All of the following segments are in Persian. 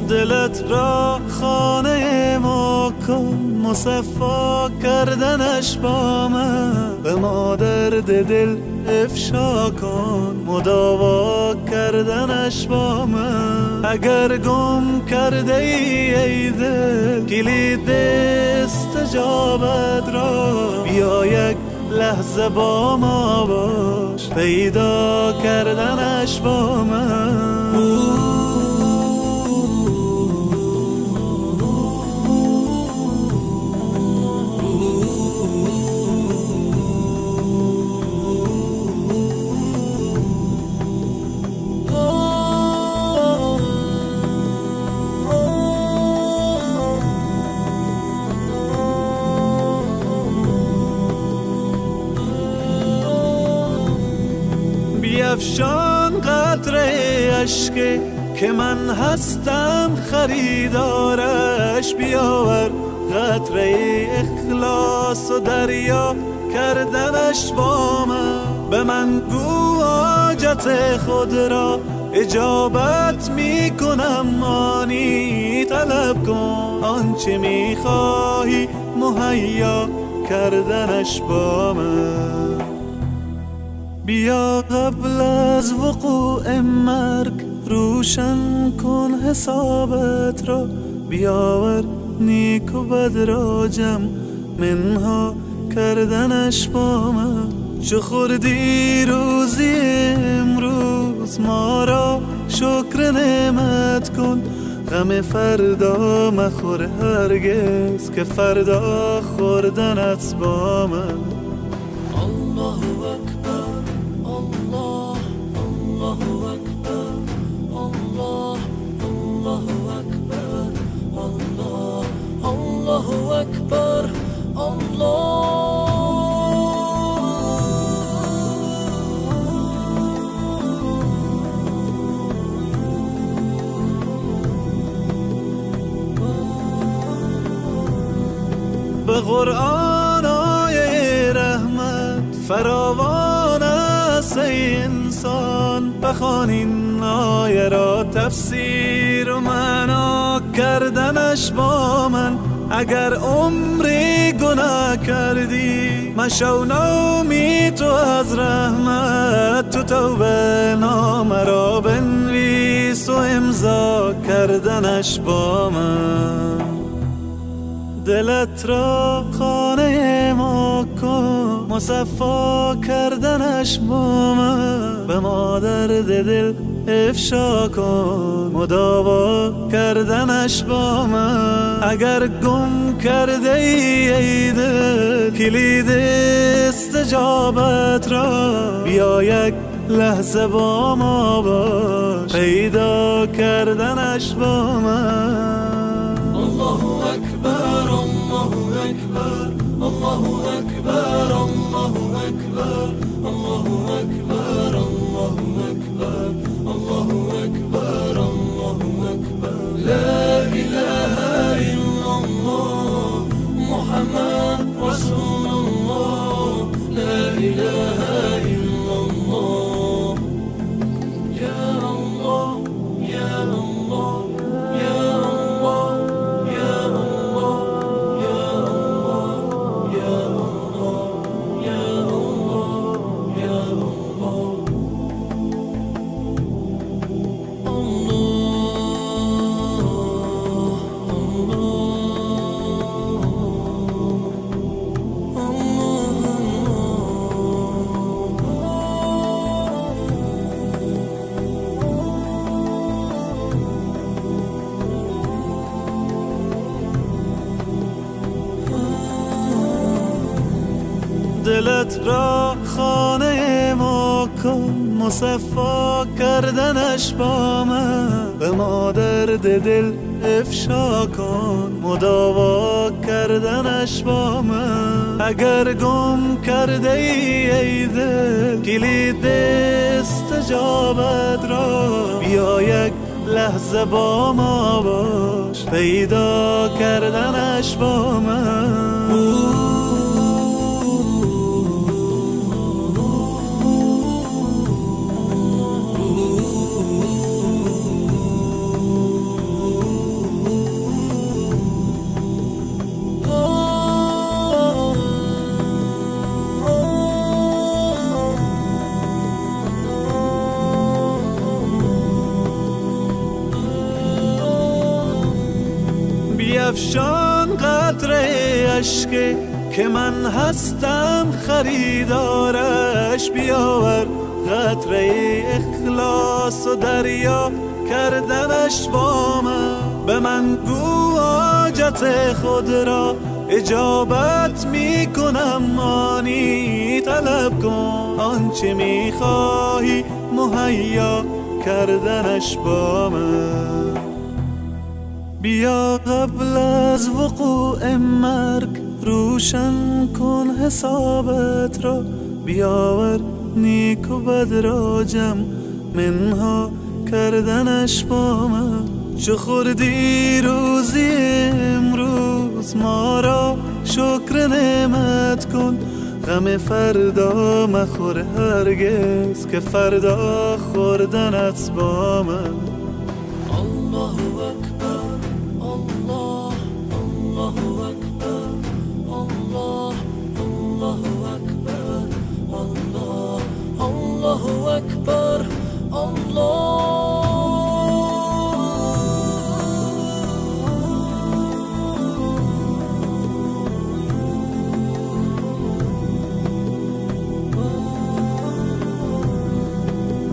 دلت را خانه ما کن، مصفا کردنش با من. به ما درد دل افشا کن، مداوا کردنش با من. اگر گم کرده ای دل کلید استجابت را، بیا یک لحظه با ما باش، پیدا کردنش با من. بیفشان قطره اشک که من هستم خریدارش، بیاور قطره اخلاص و دریا کردنش با من. به من گو حاجت خود را اجابت می کنم، مانی طلب کن آنچه می خواهی مهیا کردنش با من. بیا قبل از وقوع مرگ روشن کن حسابت را، بیاور نیک و بد را جمع منها کردنش با من. چو خوردی روزی امروز ما را شکر نعمت کن، غم فردا مخور هرگز که فردا خوردنت با من. الله اکبر الله، الله اکبر الله، الله اکبر الله، الله اکبر الله. به قرآن آیه رحمت فراوان است ای انسان، بخوان این آیه را تفسیر و معنا کردنش با من. اگر عمری گناه کردی مشو نومید تو از رحمت، تو توبه نامه را بنویس و امضا کردنش با من. دلت را خانه ما کن، مصفا کردنش با من. به ما درد دل افشا کن، مداوا کردنش با من. اگر گم کرده ای دل کلید استجابت را، بیا یک لحظه با ما باش، پیدا کردنش با من. الله اکبر الله اکبر الله اکبر الله اکبر الله اکبر الله اکبر الله اکبر الله اکبر. لا اله الا الله محمد رسول الله، لا اله الا الله. یا الله یا الله یا الله یا الله یا الله یا الله یا الله یا دلت را خانه ما کن، مصفا کردنش با من. به ما درد دل افشا کن، مداوا کردنش با من. اگر گم کرده ای دل کلید استجابت را، بیا یک لحظه با ما باش، پیدا کردنش با من. بیفشان قطره اشک که من هستم خریدارش. بیاور قطره اخلاص و دریا کردنش با من. به من گو حاجت خود را اجابت می کنم، آنی طلب کن آنچه می خواهی مهیا کردنش با من. بیا قبل از وقوع مرگ روشن کن حسابت را. بیاور نیک و بد را جمع منها کردنش با من. چو خوردی روزی امروز ما را شکر نعمت کن. غم فردا مخور هرگز که فردا خوردنت با من. الله اکبر الله الله اکبر الله الله اکبر الله الله اکبر الله.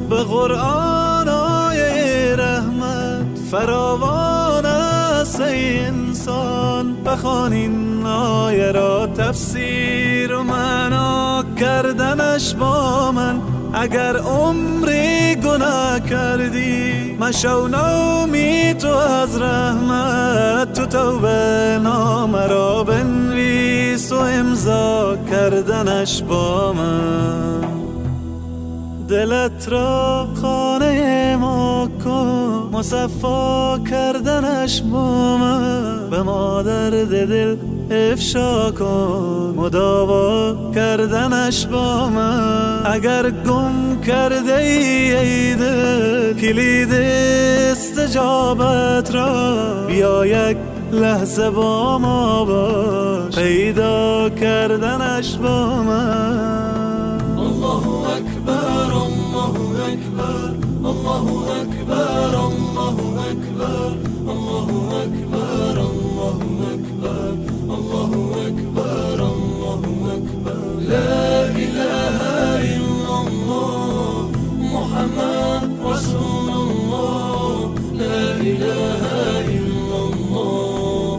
به قرآن آیه رحمت فراوان است ای انسان. بخوان این آیه را تفسیر و معنا کردنش با من. اگر عمری گناه کردی مشو نومی تو از رحمت. تو توبه نامه را بنویس و امضا کردنش با من. دلت را خانه ما کن مصفا کردنش با من. به ما درد دل افشا کن مداوا کردنش با من. اگر گم کرده ای دل کلید استجابت را. بیا یک لحظه با ما باش پیدا کردنش با من. الله اکبر الله اکبر الله اکبر الله اکبر الله اکبر الله اکبر الله اکبر الله اکبر. لا اله الا الله محمد رسول الله. لا اله الا الله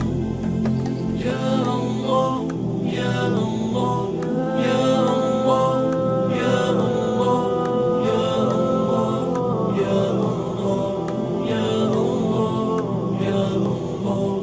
یا الله یا الله یا الله یا الله یا الله یا الله یا الله.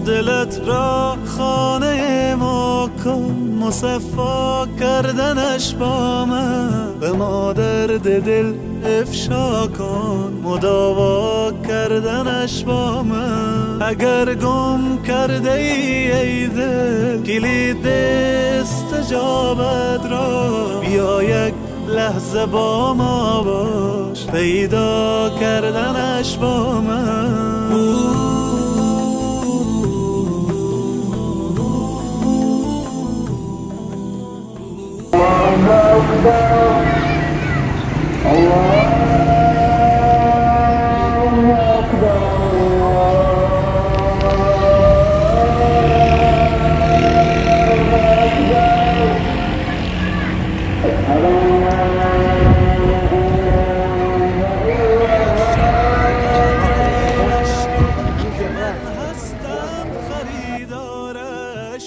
دلت را خانه ما کن مصفا کردنش با من. به ما درد دل افشا کن مداوا کردنش با من. اگر گم کرده ای دل کلید استجابت را. بیا یک لحظه با ما باش پیدا کردنش با من.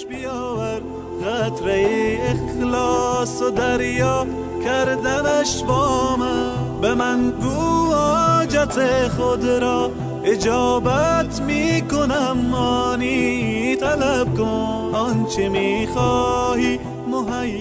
بیاور قطره اخلاص و دریا کردنش با من. به من گو حاجت خود را اجابت می کنم، آنی طلب کن آنچه می خواهی